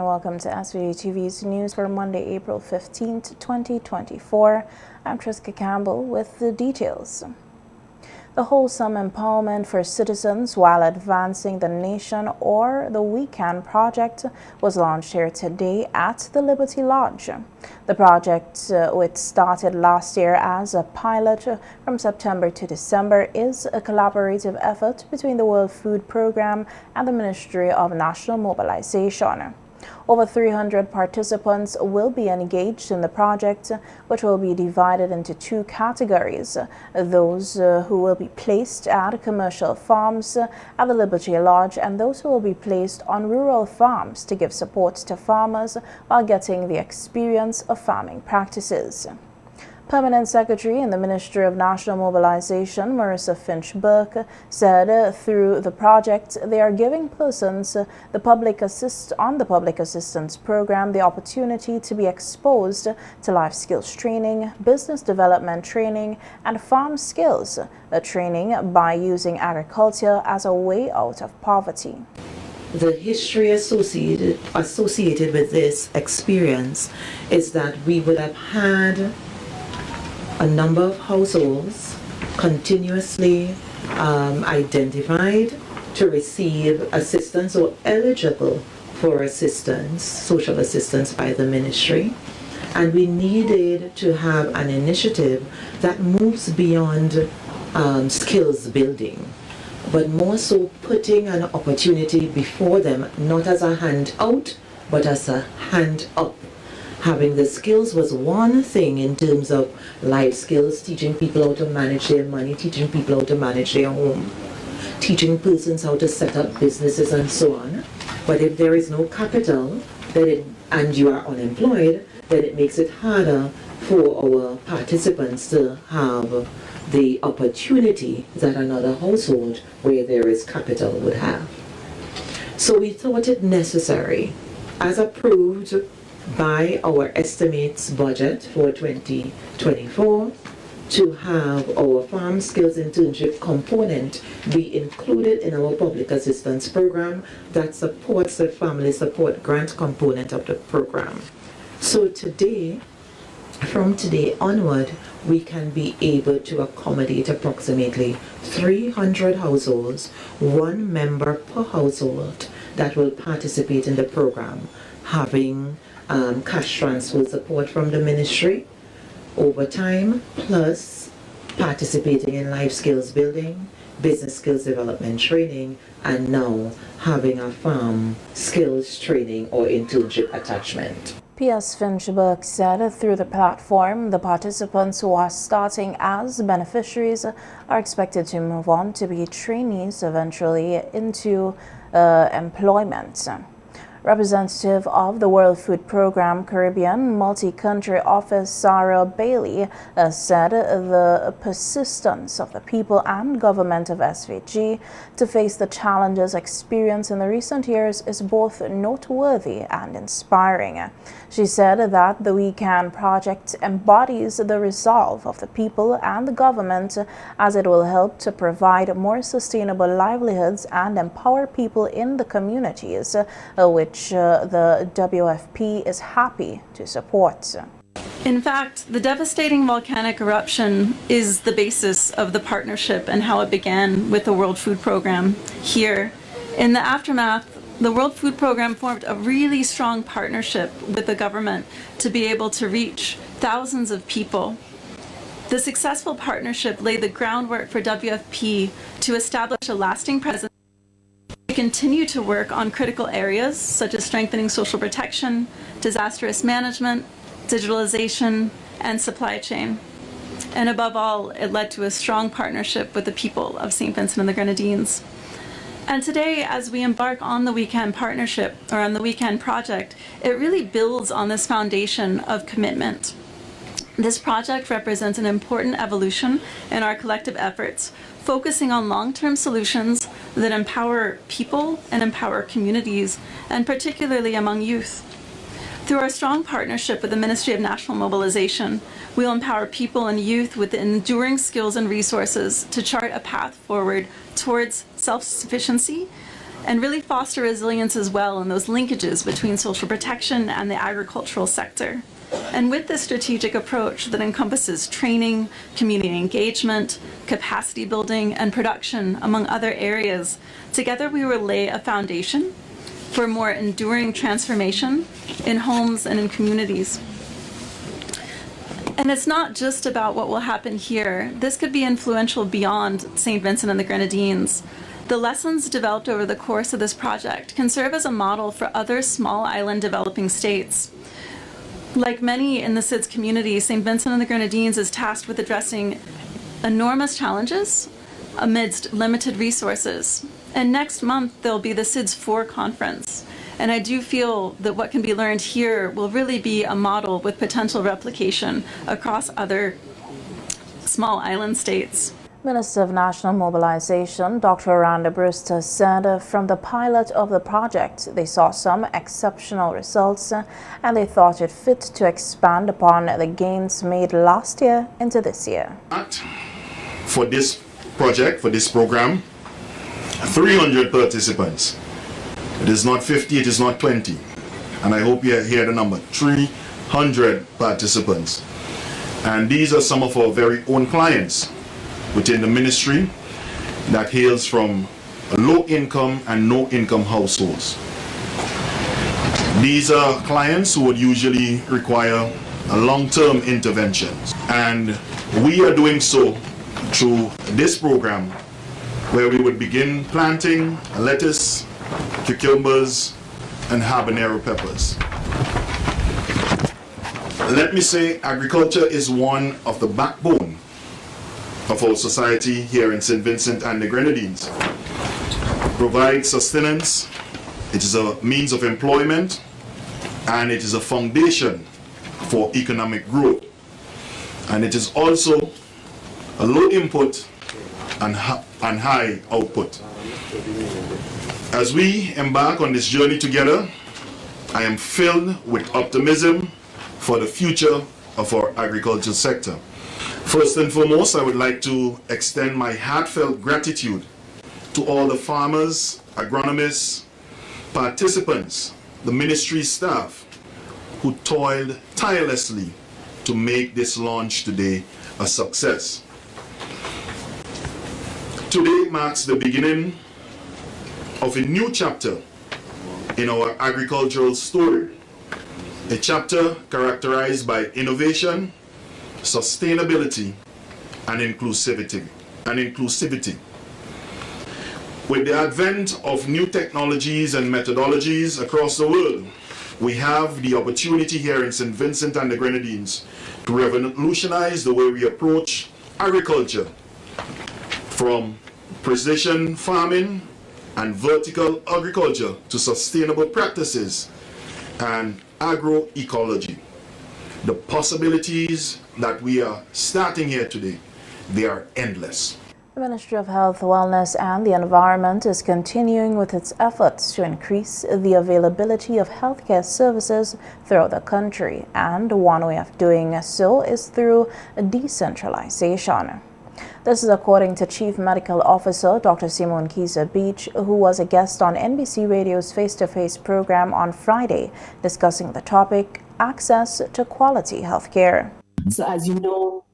Welcome to SVGTV's news for Monday, April 15th, 2024. I'm Triska Campbell with the details. The Wholesome Empowerment for Citizens While Advancing the Nation, or the We Can project, was launched here today at the Liberty Lodge. The project, which started last year as a pilot from September to December, is a collaborative effort between the World Food Programme and the Ministry of National Mobilization. Over 300 participants will be engaged in the project, which will be divided into two categories: those who will be placed at commercial farms at the Liberty Lodge and those who will be placed on rural farms to give support to farmers while getting the experience of farming practices. Permanent Secretary in the Ministry of National Mobilization, Marissa Finch-Burke, said through the project they are giving persons on the Public Assistance Program the opportunity to be exposed to life skills training, business development training, and farm skills training by using agriculture as a way out of poverty. The history associated with this experience is that we would have had a number of households continuously identified to receive assistance or eligible for assistance, social assistance by the ministry. And we needed to have an initiative that moves beyond skills building, but more so putting an opportunity before them, not as a hand out, but as a hand up. Having the skills was one thing in terms of life skills, teaching people how to manage their money, teaching people how to manage their home, teaching persons how to set up businesses and so on. But if there is no capital and you are unemployed, then it makes it harder for our participants to have the opportunity that another household where there is capital would have. So we thought it necessary, as approved by our estimates budget for 2024, to have our farm skills internship component be included in our public assistance program that supports the family support grant component of the program. So from today onward, we can be able to accommodate approximately 300 households, one member per household that will participate in the program, having cash transfer support from the ministry over time, plus participating in life skills building, business skills development training, and now having a farm skills training or internship attachment. P.S. Finch-Burke said through the platform, the participants who are starting as beneficiaries are expected to move on to be trainees eventually into employment. Representative of the World Food Programme Caribbean Multi-Country Office Sarah Bailey said the persistence of the people and government of SVG to face the challenges experienced in the recent years is both noteworthy and inspiring. She said that the We Can project embodies the resolve of the people and the government, as it will help to provide more sustainable livelihoods and empower people in the communities, which the WFP is happy to support. In fact, the devastating volcanic eruption is the basis of the partnership and how it began with the World Food Programme here. In the aftermath, the World Food Programme formed a really strong partnership with the government to be able to reach thousands of people. The successful partnership laid the groundwork for WFP to establish a lasting presence. We continue to work on critical areas such as strengthening social protection, disaster risk management, digitalization, and supply chain. And above all, it led to a strong partnership with the people of St. Vincent and the Grenadines. And today, as we embark on the We Can partnership, or on the We Can project, it really builds on this foundation of commitment. This project represents an important evolution in our collective efforts, focusing on long-term solutions that empower people and empower communities, and particularly among youth. Through our strong partnership with the Ministry of National Mobilization, we will empower people and youth with the enduring skills and resources to chart a path forward towards self-sufficiency and really foster resilience as well in those linkages between social protection and the agricultural sector. And with this strategic approach that encompasses training, community engagement, capacity building, and production, among other areas, together we will lay a foundation for more enduring transformation in homes and in communities. And it's not just about what will happen here. This could be influential beyond St. Vincent and the Grenadines. The lessons developed over the course of this project can serve as a model for other small island developing states. Like many in the SIDS community, St. Vincent and the Grenadines is tasked with addressing enormous challenges amidst limited resources. And next month, there'll be the SIDS 4 conference. And I do feel that what can be learned here will really be a model with potential replication across other small island states. Minister of National Mobilization, Dr. Aranda Brewster, said from the pilot of the project, they saw some exceptional results and they thought it fit to expand upon the gains made last year into this year. For this project, for this program, 300 participants. It is not 50, it is not 20. And I hope you hear the number, 300 participants. And these are some of our very own clients within the ministry that hails from low income and no income households. These are clients who would usually require a long-term interventions, and we are doing so through this program where we would begin planting lettuce, cucumbers and habanero peppers. Let me say, agriculture is one of the backbone of our society here in St. Vincent and the Grenadines. It provides sustenance, it is a means of employment, and it is a foundation for economic growth. And it is also a low input and high output. As we embark on this journey together, I am filled with optimism for the future of our agricultural sector. First and foremost, I would like to extend my heartfelt gratitude to all the farmers, agronomists, participants, the ministry staff who toiled tirelessly to make this launch today a success. Today marks the beginning of a new chapter in our agricultural story, a chapter characterized by innovation, sustainability, and inclusivity. With the advent of new technologies and methodologies across the world, we have the opportunity here in St. Vincent and the Grenadines to revolutionize the way we approach agriculture, from precision farming and vertical agriculture to sustainable practices and agroecology. The possibilities that we are starting here today, they are endless. The Ministry of Health, Wellness and the Environment is continuing with its efforts to increase the availability of healthcare services throughout the country, and one way of doing so is through decentralization. This is according to Chief Medical Officer Dr. Simone Kisa Beach, who was a guest on NBC Radio's Face-to-Face program on Friday, discussing the topic, access to quality healthcare. So as you know,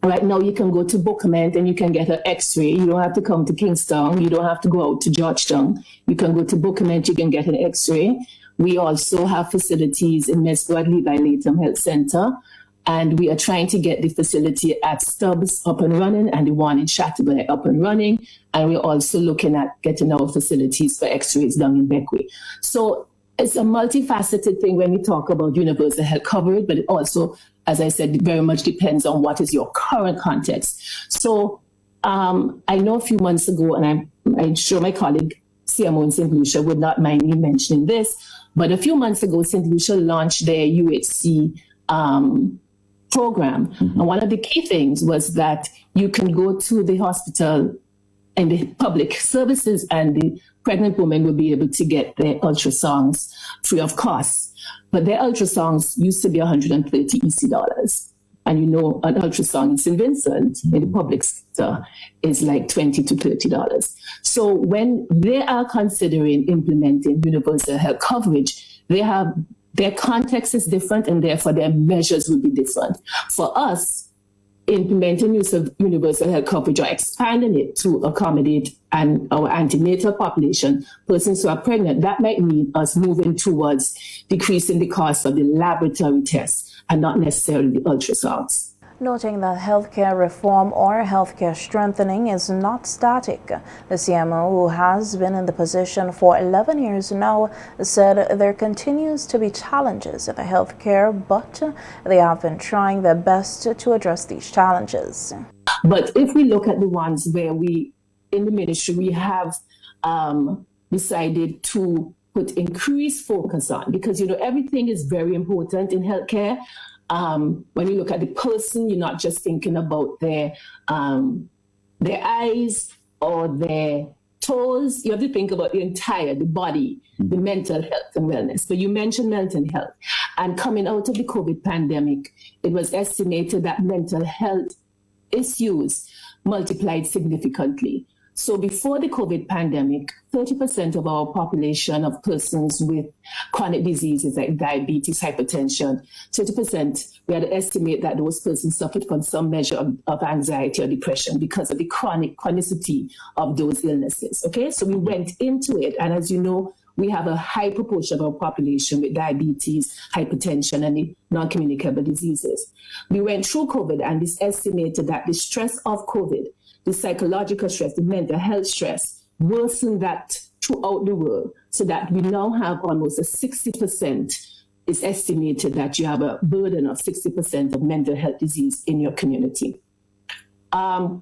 right now you can go to Bookament and you can get an x-ray. You don't have to come to Kingston. You don't have to go out to Georgetown. You can go to Bookament, you can get an x-ray. We also have facilities in Mesquite Levi Latham Health Center. And we are trying to get the facility at Stubbs up and running and the one in Chateauguay up and running. And we're also looking at getting our facilities for x-rays down in Beckway. So it's a multifaceted thing when we talk about universal health coverage, but it also, as I said, very much depends on what is your current context. So I know a few months ago, and I'm sure my colleague CMO in St. Lucia would not mind me mentioning this, but a few months ago, St. Lucia launched their UHC program. And one of the key things was that you can go to the hospital and the public services and the pregnant women will be able to get their ultrasounds free of cost. But their ultrasounds used to be $130 EC. And an ultrasound in St. Vincent in the public sector is like $20 to $30. So when they are considering implementing universal health coverage, their context is different, and therefore their measures will be different. For us, implementing use of universal health coverage or expanding it to accommodate our antenatal population, persons who are pregnant, that might mean us moving towards decreasing the cost of the laboratory tests and not necessarily the ultrasounds. Noting that healthcare reform or healthcare strengthening is not static, the CMO, who has been in the position for 11 years now, said there continues to be challenges in the healthcare, but they have been trying their best to address these challenges. But if we look at the ones where in the ministry, we have decided to put increased focus on, because, everything is very important in healthcare. When you look at the person, you're not just thinking about their eyes or their toes. You have to think about the body, the mental health and wellness. But you mentioned mental health. And coming out of the COVID pandemic, it was estimated that mental health issues multiplied significantly. So before the COVID pandemic, 30% of our population of persons with chronic diseases like diabetes, hypertension, 30%, we had to estimate that those persons suffered from some measure of anxiety or depression because of the chronicity of those illnesses. Okay, so we went into it, and as you know, we have a high proportion of our population with diabetes, hypertension, and the non-communicable diseases. We went through COVID, and it's estimated that the stress of COVID, the psychological stress, the mental health stress, worsened that throughout the world, so that we now have almost a 60%, it's estimated that you have a burden of 60% of mental health disease in your community.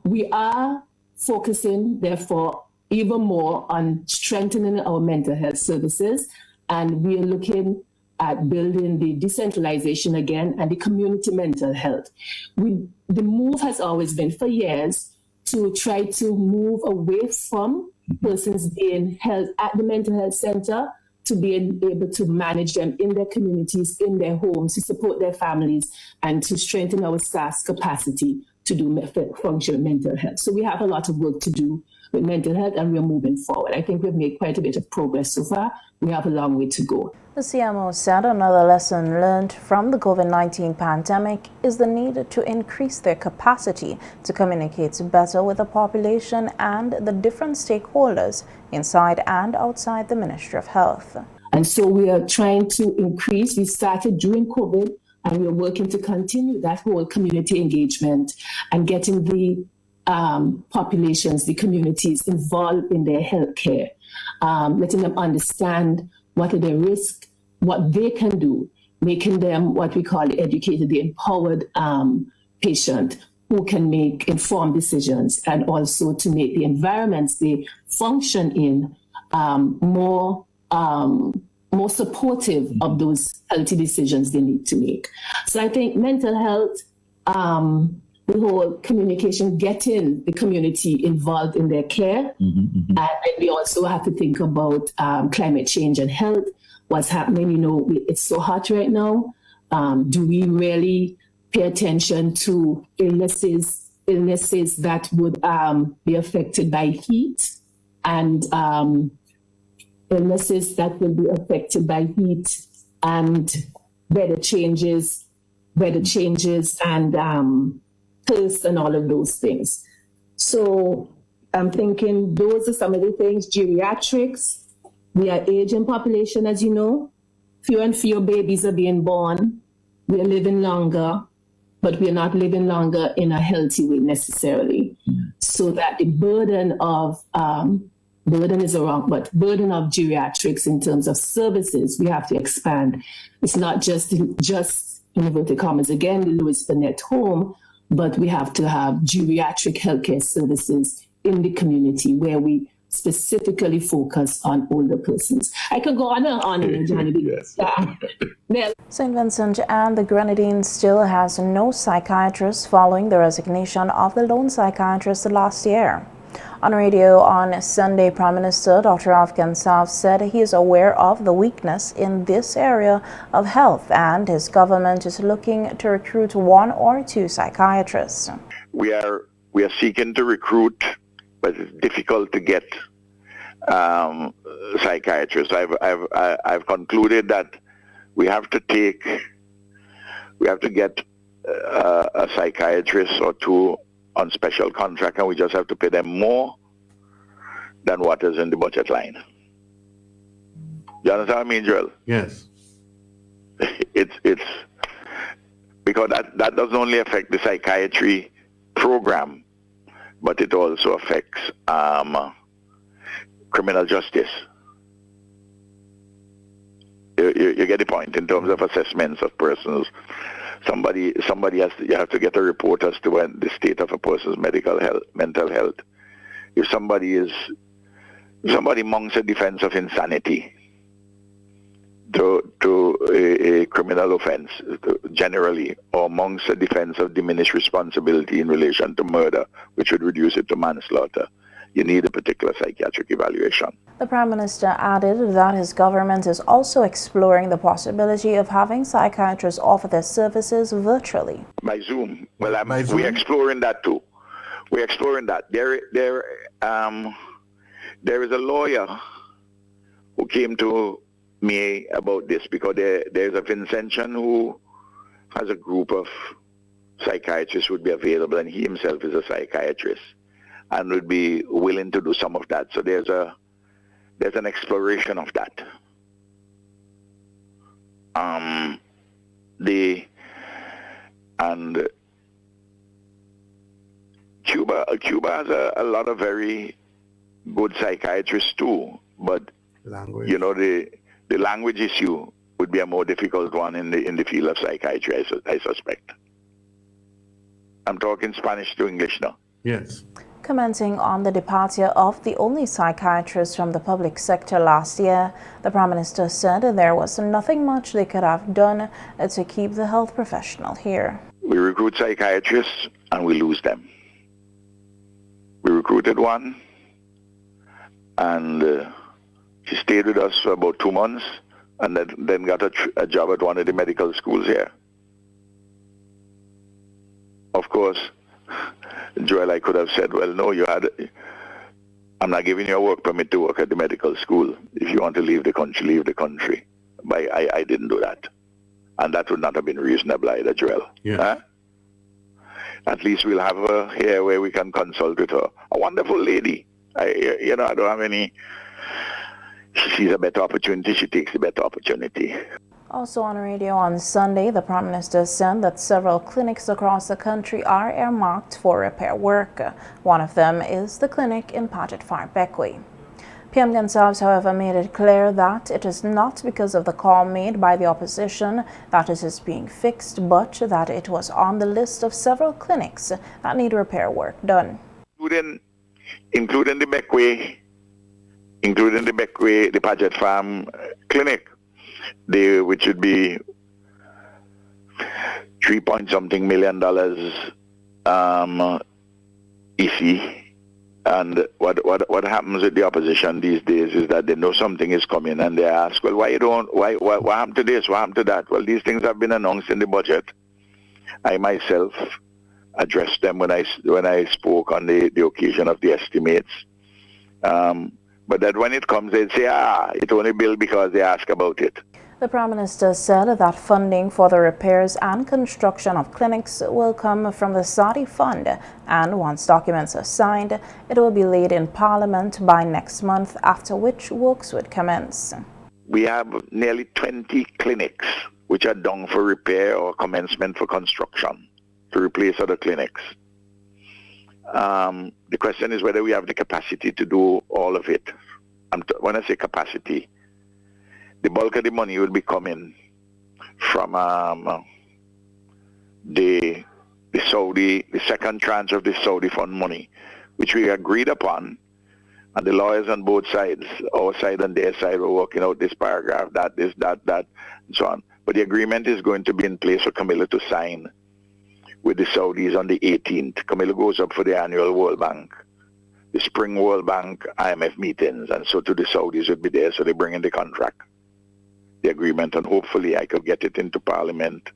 We are focusing, therefore, even more on strengthening our mental health services, and we are looking at building the decentralization again and the community mental health. The move has always been for years to try to move away from persons being held at the mental health center to being able to manage them in their communities, in their homes, to support their families, and to strengthen our staff's capacity to do functional mental health. So we have a lot of work to do with mental health, and we're moving forward. I think we've made quite a bit of progress so far. We have a long way to go. The CMO said another lesson learned from the COVID-19 pandemic is the need to increase their capacity to communicate better with the population and the different stakeholders inside and outside the Ministry of Health. And so we are trying to increase. We started during COVID, and we're working to continue that whole community engagement and getting the populations, the communities involved in their healthcare, letting them understand what are their risks, what they can do, making them what we call the educated, the empowered patient who can make informed decisions, and also to make the environments they function in more supportive of those healthy decisions they need to make. So I think mental health, the whole communication, getting the community involved in their care. And we also have to think about climate change and health, what's happening. It's so hot right now. Do we really pay attention to illnesses that would be affected by heat, and illnesses that will be affected by heat and weather changes and thirst and all of those things. So I'm thinking those are some of the things. Geriatrics, we are aging population, as you know. Fewer and fewer babies are being born. We are living longer, but we are not living longer in a healthy way necessarily. So that the burden of geriatrics in terms of services, we have to expand. It's not just in inverted commas again, the Louis Burnett home, but we have to have geriatric healthcare services in the community where we specifically focus on older persons. I could go on and on, Johnny. Yes. St. Vincent and the Grenadines still has no psychiatrist following the resignation of the lone psychiatrist last year. On radio on Sunday, Prime Minister Dr. Afghan Saab said he is aware of the weakness in this area of health and his government is looking to recruit 1 or 2 psychiatrists. We are seeking to recruit, but it's difficult to get psychiatrists. I've concluded that we have to get a psychiatrist or 2 on special contract, and we just have to pay them more than what is in the budget line. You understand what I mean, Joel? Yes. It's because that doesn't only affect the psychiatry program, but it also affects criminal justice. You get the point in terms of assessments of persons. Somebody has to, you have to get a report as to when the state of a person's mental health. If somebody mounts a defense of insanity to a criminal offense generally, or mounts a defense of diminished responsibility in relation to murder, which would reduce it to manslaughter, you need a particular psychiatric evaluation. The Prime Minister added that his government is also exploring the possibility of having psychiatrists offer their services virtually. By Zoom. Well, we're exploring that too. We're exploring that. There is a lawyer who came to me about this because there's a Vincentian who has a group of psychiatrists would be available, and he himself is a psychiatrist and would be willing to do some of that. So there's an exploration of that. Cuba has a lot of very good psychiatrists too, but language. You know, the language issue would be a more difficult one in the field of psychiatry, I suspect. I'm talking Spanish to English now. Yes. Commenting on the departure of the only psychiatrist from the public sector last year, the Prime Minister said there was nothing much they could have done to keep the health professional here. We recruit psychiatrists and we lose them. We recruited one and she stayed with us for about 2 months and then got a job at one of the medical schools here. Of course, Joel, I could have said, well, no, I'm not giving you a work permit to work at the medical school. If you want to leave the country, leave the country. But I didn't do that. And that would not have been reasonable either, Joel. Yeah. Huh? At least we'll have her here where we can consult with her. A wonderful lady. I don't have any... She sees a better opportunity, she takes the better opportunity. Also on radio on Sunday, the Prime Minister said that several clinics across the country are earmarked for repair work. One of them is the clinic in Paget Farm, Bequia. PM Gonsalves, however, made it clear that it is not because of the call made by the opposition that it is being fixed, but that it was on the list of several clinics that need repair work done. Including the Bequia, the Paget Farm clinic, which would be $3-point-something million EC. And what happens with the opposition these days is that they know something is coming and they ask, well, what happened to this, what happened to that? Well, these things have been announced in the budget. I myself addressed them when I spoke on the occasion of the estimates. But that when it comes, they'd say, it only billed because they ask about it. The Prime Minister said that funding for the repairs and construction of clinics will come from the Saudi Fund, and once documents are signed, it will be laid in Parliament by next month, after which works would commence. We have nearly 20 clinics which are done for repair or commencement for construction to replace other clinics. The question is whether we have the capacity to do all of it. When I say capacity, the bulk of the money will be coming from the second tranche of the Saudi fund money, which we agreed upon, and the lawyers on both sides, our side and their side, were working out this paragraph, that, and so on. But the agreement is going to be in place for Camilla to sign with the Saudis on the 18th. Camilla goes up for the annual World Bank the Spring World Bank IMF meetings, and so to the Saudis would be there, so they bring in the contract, the agreement, and hopefully I could get it into Parliament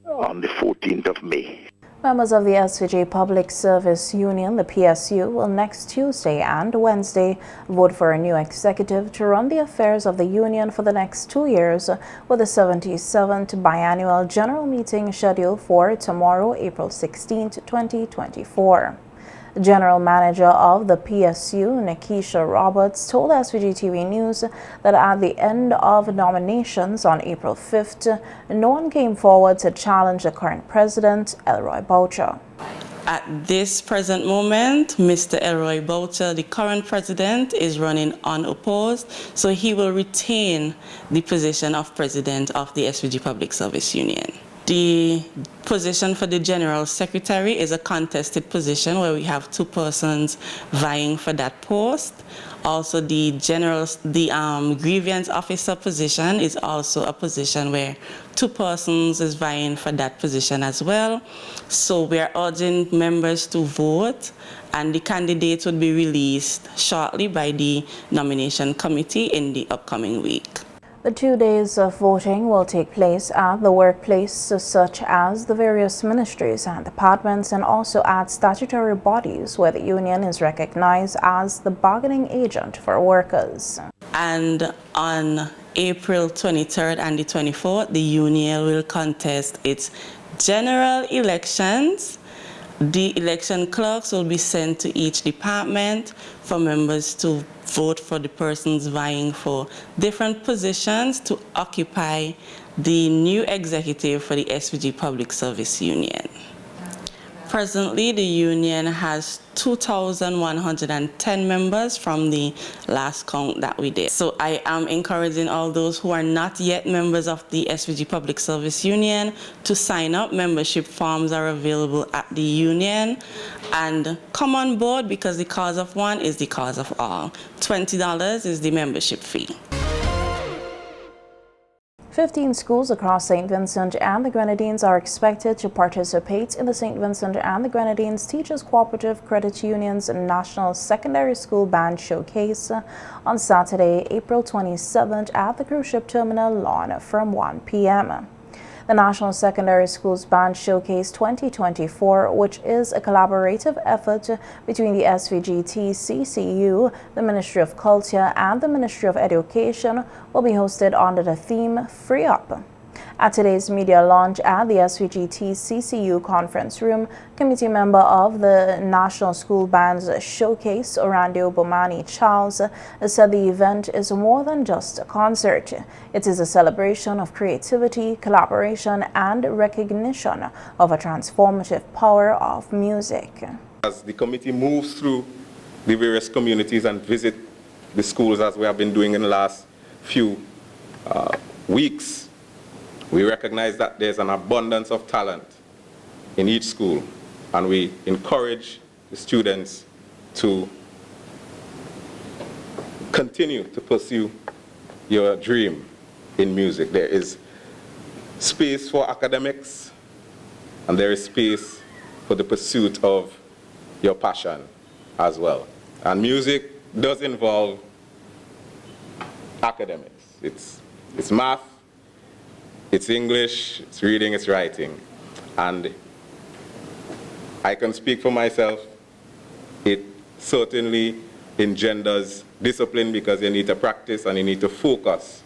on the 14th of May. Members of the SVG Public Service Union, the PSU, will next Tuesday and Wednesday vote for a new executive to run the affairs of the union for the next 2 years, with the 77th biannual general meeting scheduled for tomorrow, April 16, 2024. General Manager of the PSU, Nikisha Roberts, told SVG-TV News that at the end of nominations on April 5th, no one came forward to challenge the current president, Elroy Boucher. At this present moment, Mr. Elroy Boucher, the current president, is running unopposed, so he will retain the position of president of the SVG Public Service Union. The position for the General Secretary is a contested position where we have 2 persons vying for that post. Also, the grievance officer position is also a position where 2 persons is vying for that position as well. So we are urging members to vote, and the candidates will be released shortly by the nomination committee in the upcoming week. The 2 days of voting will take place at the workplace, such as the various ministries and departments, and also at statutory bodies where the union is recognized as the bargaining agent for workers. And on April 23rd and the 24th, the union will contest its general elections. The election clerks will be sent to each department for members to vote for the persons vying for different positions to occupy the new executive for the SVG Public Service Union. Presently, the union has 2,110 members from the last count that we did. So I am encouraging all those who are not yet members of the SVG Public Service Union to sign up. Membership forms are available at the union, and come on board, because the cause of one is the cause of all. $20 is the membership fee. 15 schools across St. Vincent and the Grenadines are expected to participate in the St. Vincent and the Grenadines Teachers Cooperative Credit Union's National Secondary School Band Showcase on Saturday, April 27th at the cruise ship terminal lawn from 1 p.m. The National Secondary Schools Band Showcase 2024, which is a collaborative effort between the SVG-TCCU, the Ministry of Culture, and the Ministry of Education, will be hosted under the theme Free Up. At today's media launch at the SVG-TCCU conference room, committee member of the National School Bands Showcase, Orandio Bomani Charles, said the event is more than just a concert. It is a celebration of creativity, collaboration, and recognition of a transformative power of music. As the committee moves through the various communities and visit the schools, as we have been doing in the last few weeks, we recognize that there's an abundance of talent in each school, and we encourage the students to continue to pursue your dream in music. There is space for academics, and there is space for the pursuit of your passion as well. And music does involve academics. It's math, it's English, it's reading, it's writing. And I can speak for myself, it certainly engenders discipline, because you need to practice and you need to focus.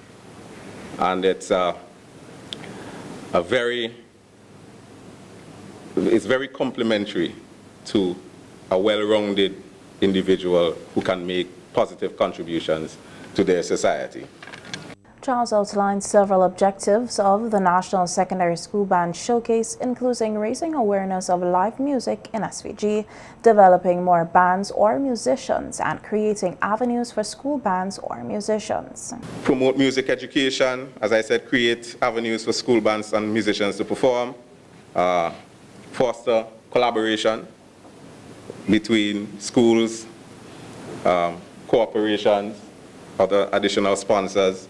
And it's very complementary to a well-rounded individual who can make positive contributions to their society. Charles outlined several objectives of the National Secondary School Band Showcase, including raising awareness of live music in SVG, developing more bands or musicians, and creating avenues for school bands or musicians. Promote music education, as I said, create avenues for school bands and musicians to perform, foster collaboration between schools, corporations, other additional sponsors,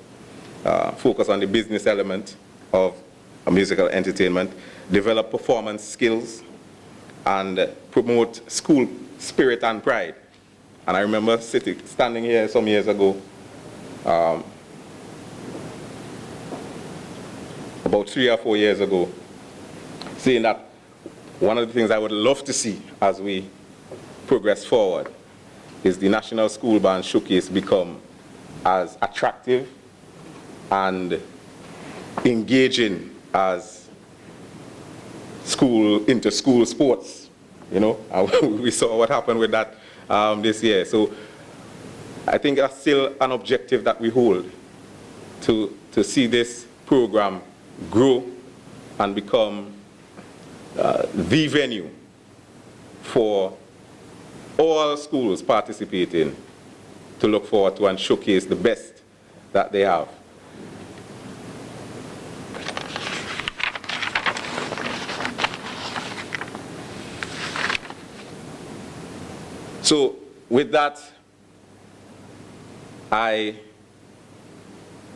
focus on the business element of a musical entertainment, develop performance skills, and promote school spirit and pride. And I remember standing here some years ago, about 3 or 4 years ago, saying that one of the things I would love to see as we progress forward is the National School Band Showcase become as attractive and engaging as inter-school sports. You know, we saw what happened with that this year. So I think that's still an objective that we hold, to see this program grow and become the venue for all schools participating to look forward to and showcase the best that they have. So with that, I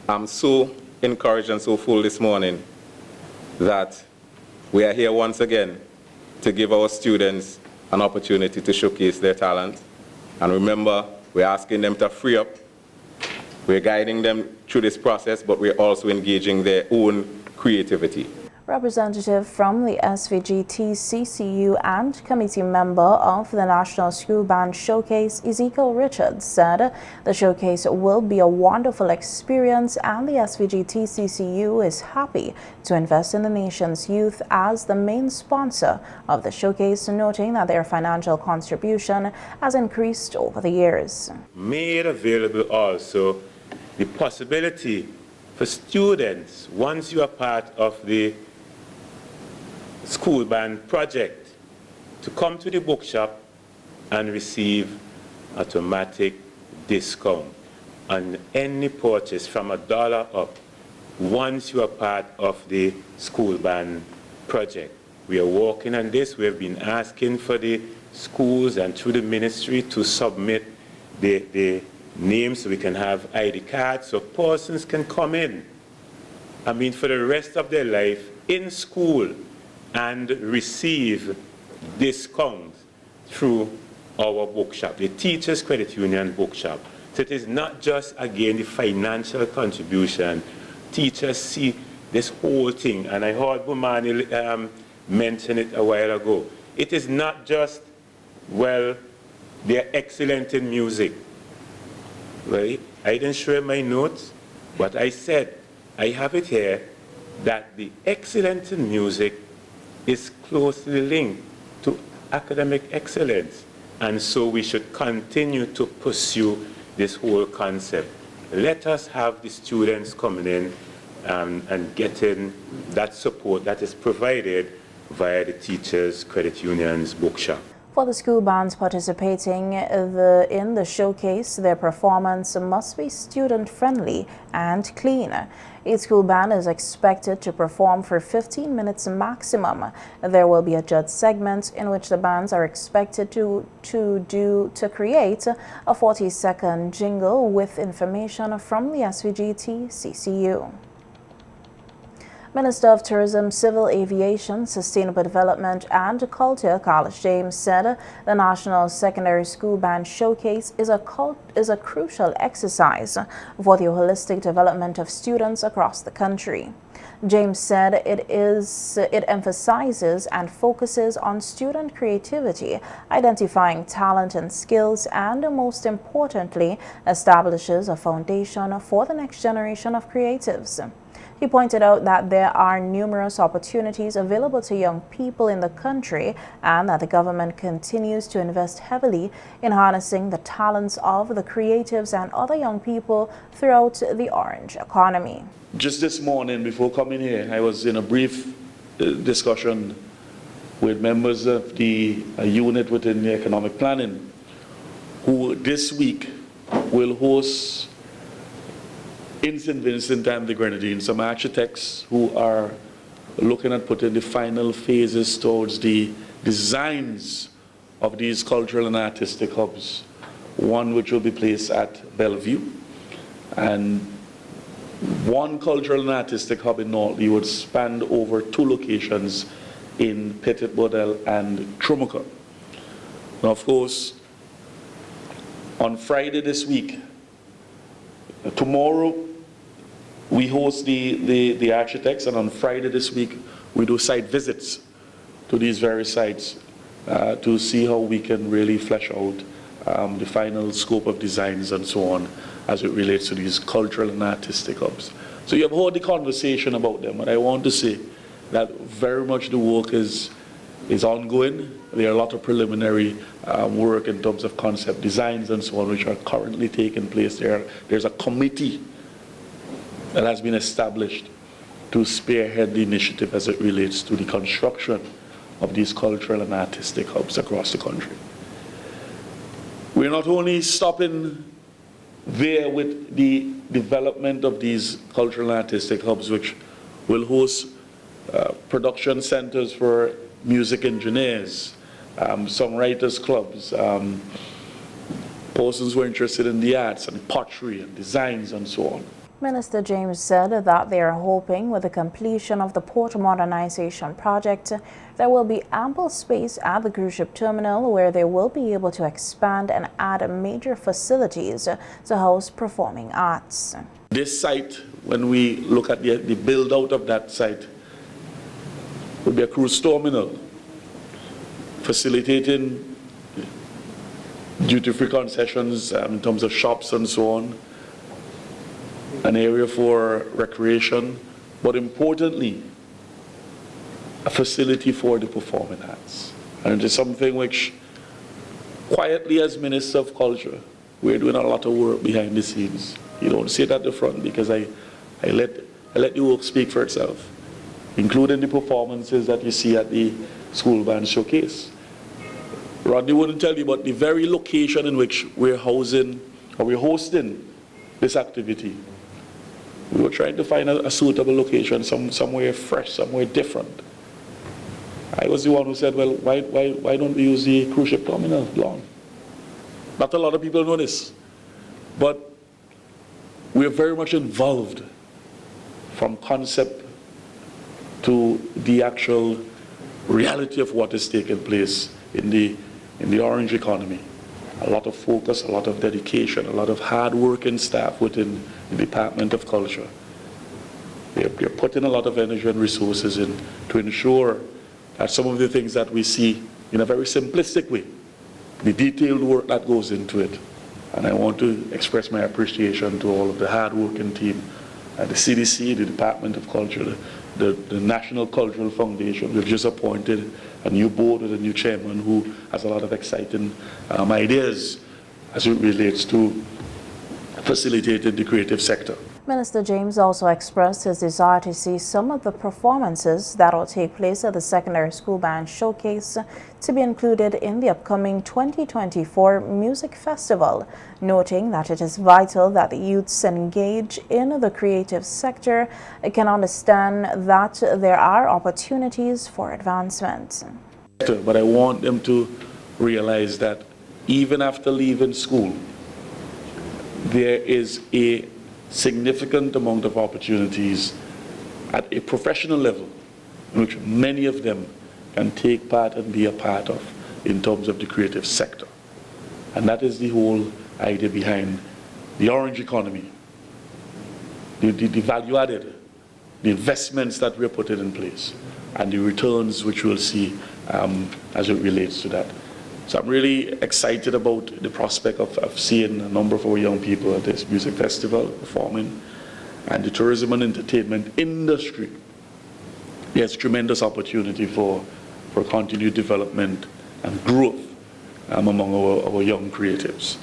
am so encouraged and so full this morning that we are here once again to give our students an opportunity to showcase their talent. And remember, we're asking them to free up. We're guiding them through this process, but we're also engaging their own creativity. Representative from the SVG-TCCU and committee member of the National School Band Showcase, Ezekiel Richards, said the showcase will be a wonderful experience and the SVG-TCCU is happy to invest in the nation's youth as the main sponsor of the showcase, noting that their financial contribution has increased over the years. Made available also the possibility for students, once you are part of the school band project, to come to the bookshop and receive automatic discount on any purchase from $1 up once you are part of the school band project. We are working on this. We have been asking for the schools and through the ministry to submit the names so we can have ID cards so persons can come in, I mean, for the rest of their life in school and receive discounts through our bookshop, the Teachers Credit Union bookshop. So it is not just, again, the financial contribution. Teachers see this whole thing, and I heard Bumani mention it a while ago. It is not just, well, they're excellent in music. Right? I didn't share my notes, but I said, I have it here, that the excellence in music is closely linked to academic excellence. And so we should continue to pursue this whole concept. Let us have the students coming in and getting that support that is provided via the Teachers Credit Union's bookshop. For the school bands participating in the showcase, their performance must be student-friendly and clean. Each school band is expected to perform for 15 minutes maximum. There will be a judge segment in which the bands are expected to create a 40-second jingle with information from the SVG-TCCU. Minister of Tourism, Civil Aviation, Sustainable Development and Culture, Carlos James, said the National Secondary School Band Showcase is a crucial exercise for the holistic development of students across the country. James said it emphasizes and focuses on student creativity, identifying talent and skills, and most importantly, establishes a foundation for the next generation of creatives. He pointed out that there are numerous opportunities available to young people in the country and that the government continues to invest heavily in harnessing the talents of the creatives and other young people throughout the orange economy. Just this morning, before coming here, I was in a brief discussion with members of the unit within the economic planning, who this week will host in St. Vincent and the Grenadines some architects who are looking at putting the final phases towards the designs of these cultural and artistic hubs, one which will be placed at Bellevue, and one cultural and artistic hub in Northleigh would span over 2 locations in Petit Bordel and Trumoka. Now, of course, on Friday this week, tomorrow we host the architects, and on Friday this week we do site visits to these various sites to see how we can really flesh out the final scope of designs and so on as it relates to these cultural and artistic hubs. So you have heard the conversation about them, and I want to say that very much the work is ongoing. There are a lot of preliminary work in terms of concept designs and so on, which are currently taking place. There's a committee that has been established to spearhead the initiative as it relates to the construction of these cultural and artistic hubs across the country. We're not only stopping there with the development of these cultural and artistic hubs, which will host production centers for music engineers, some writers clubs, persons who are interested in the arts and pottery and designs and so on. Minister James said that they are hoping with the completion of the port modernization project, there will be ample space at the cruise ship terminal where they will be able to expand and add major facilities to house performing arts. This site, when we look at the build out of that site, will be a cruise terminal facilitating duty-free concessions in terms of shops and so on, an area for recreation, but importantly, a facility for the performing arts. And it is something which, quietly as Minister of Culture, we're doing a lot of work behind the scenes. You don't see it at the front because I let the work speak for itself, including the performances that you see at the school band showcase. Rodney wouldn't tell you, but the very location in which we're housing, or we're hosting this activity, we were trying to find a suitable location, somewhere fresh, somewhere different. I was the one who said, well, why don't we use the cruise ship terminal lawn? Not a lot of people know this, but we're very much involved from concept to the actual reality of what is taking place in the orange economy. A lot of focus, a lot of dedication, a lot of hard-working staff within the Department of Culture. They're putting a lot of energy and resources in to ensure that some of the things that we see in a very simplistic way, the detailed work that goes into it. And I want to express my appreciation to all of the hard-working team at the CDC, the Department of Culture, the National Cultural Foundation. We've just appointed a new board with a new chairman who has a lot of exciting ideas as it relates to facilitating the creative sector. Minister James also expressed his desire to see some of the performances that will take place at the secondary school band showcase to be included in the upcoming 2024 music festival, noting that it is vital that the youths engage in the creative sector can understand that there are opportunities for advancement. But I want them to realize that even after leaving school, there is a significant amount of opportunities at a professional level in which many of them can take part and be a part of in terms of the creative sector. And that is the whole idea behind the orange economy, the value added, the investments that we're putting in place, and the returns which we'll see as it relates to that. So I'm really excited about the prospect of seeing a number of our young people at this music festival performing, and the tourism and entertainment industry. There's tremendous opportunity for continued development and growth among our young creatives.